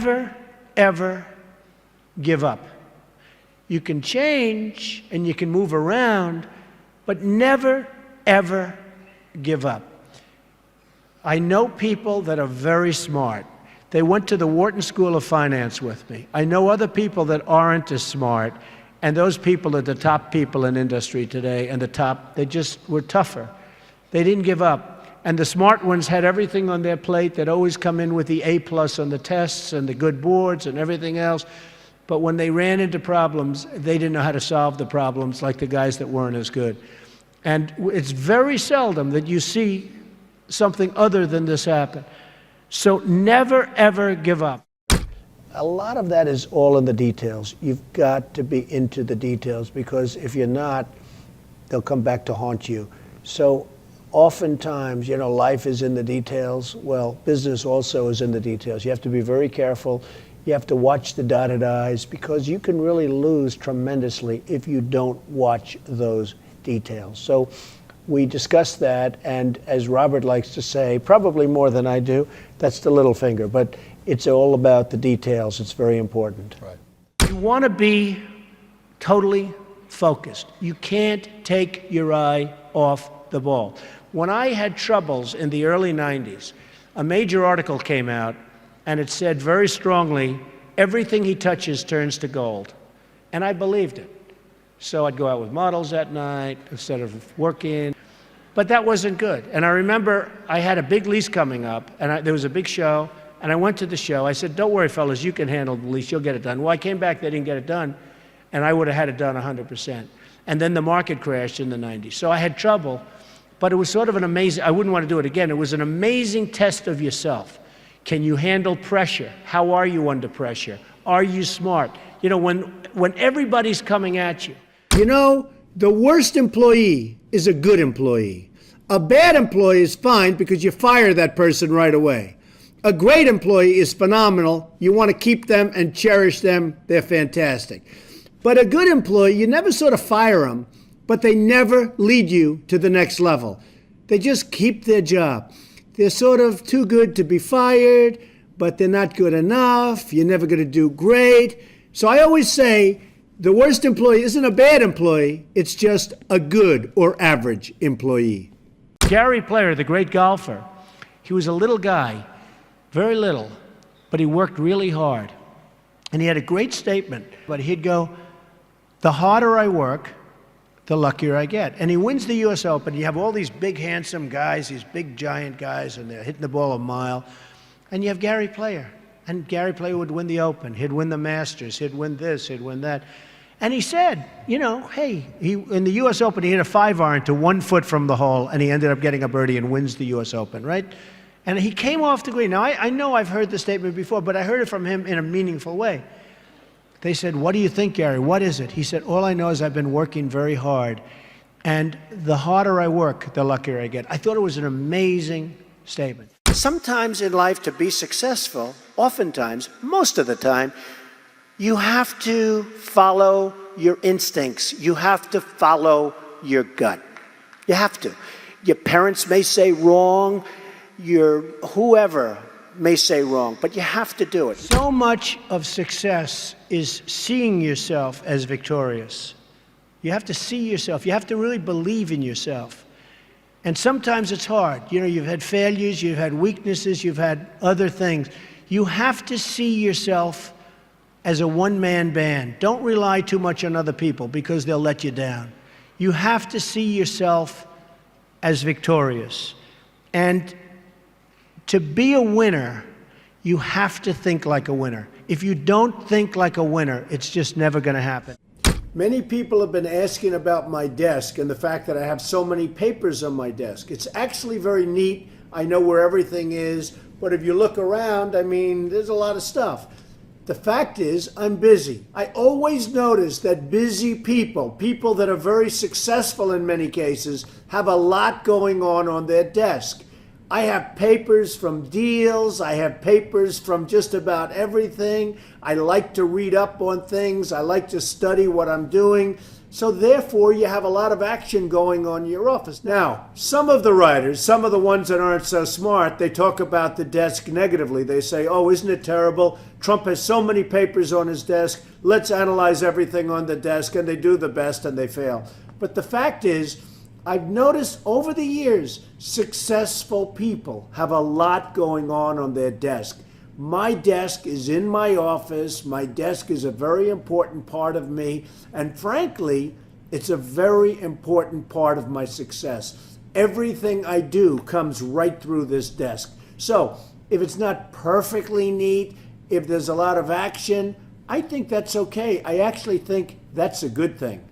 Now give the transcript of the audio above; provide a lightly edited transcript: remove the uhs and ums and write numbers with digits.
Never, ever give up. You can change and you can move around, but never, ever give up. I know people that are very smart. They went to the Wharton School of Finance with me. I know other people that aren't as smart, and those people are the top people in industry today, and they just were tougher. They didn't give up. And the smart ones had everything on their plate. They'd always come in with the A+ on the tests and the good boards and everything else. But when they ran into problems, they didn't know how to solve the problems like the guys that weren't as good. And it's very seldom that you see something other than this happen. So never, ever give up. A lot of that is all in the details. You've got to be into the details, because if you're not, they'll come back to haunt you. So oftentimes, life is in the details. Well, business also is in the details. You have to be very careful. You have to watch the dotted I's, because you can really lose tremendously if you don't watch those details. So we discussed that, and as Robert likes to say, probably more than I do, that's the little finger. But it's all about the details. It's very important. Right. You want to be totally focused. You can't take your eye off the ball. When I had troubles in the early 90s, a major article came out, and it said very strongly, everything he touches turns to gold. And I believed it. So I'd go out with models at night instead of working. But that wasn't good. And I remember I had a big lease coming up, and there was a big show, and I went to the show. I said, don't worry, fellas, you can handle the lease. You'll get it done. Well, I came back, they didn't get it done, and I would have had it done 100%. And then the market crashed in the 90s. So I had trouble, but it was sort of an amazing, I wouldn't want to do it again. It was an amazing test of yourself. Can you handle pressure? How are you under pressure? Are you smart? When everybody's coming at you. The worst employee is a good employee. A bad employee is fine because you fire that person right away. A great employee is phenomenal. You want to keep them and cherish them. They're fantastic. But a good employee, you never sort of fire them, but they never lead you to the next level. They just keep their job. They're sort of too good to be fired, but they're not good enough. You're never going to do great. So I always say the worst employee isn't a bad employee. It's just a good or average employee. Gary Player, the great golfer, he was a little guy, very little, but he worked really hard. And he had a great statement, but he'd go, the harder I work, the luckier I get. And he wins the US Open. You have all these big, handsome guys, these big, giant guys, and they're hitting the ball a mile. And you have Gary Player. And Gary Player would win the Open. He'd win the Masters. He'd win this. He'd win that. And he said, hey, in the US Open, he hit a 5-iron to 1 foot from the hole, and he ended up getting a birdie and wins the US Open, right? And he came off the green. Now, I know I've heard the statement before, but I heard it from him in a meaningful way. They said, what do you think, Gary? What is it? He said, all I know is I've been working very hard, and the harder I work, the luckier I get. I thought it was an amazing statement. Sometimes in life, to be successful, oftentimes, most of the time, you have to follow your instincts. You have to follow your gut. You have to. Your parents may say wrong, whoever may say wrong, but you have to do it. So much of success is seeing yourself as victorious. You have to see yourself. You have to really believe in yourself. And sometimes it's hard. You've had failures, you've had weaknesses, you've had other things. You have to see yourself as a one-man band. Don't rely too much on other people, because they'll let you down. You have to see yourself as victorious. And to be a winner, you have to think like a winner. If you don't think like a winner, it's just never going to happen. Many people have been asking about my desk and the fact that I have so many papers on my desk. It's actually very neat. I know where everything is, but if you look around, there's a lot of stuff. The fact is, I'm busy. I always notice that busy people that are very successful in many cases, have a lot going on their desk. I have papers from deals. I have papers from just about everything. I like to read up on things. I like to study what I'm doing. So therefore, you have a lot of action going on in your office. Now, some of the writers, some of the ones that aren't so smart, they talk about the desk negatively. They say, oh, isn't it terrible? Trump has so many papers on his desk. Let's analyze everything on the desk. And they do the best and they fail. But the fact is, I've noticed over the years, successful people have a lot going on their desk. My desk is in my office. My desk is a very important part of me. And frankly, it's a very important part of my success. Everything I do comes right through this desk. So if it's not perfectly neat, if there's a lot of action, I think that's okay. I actually think that's a good thing.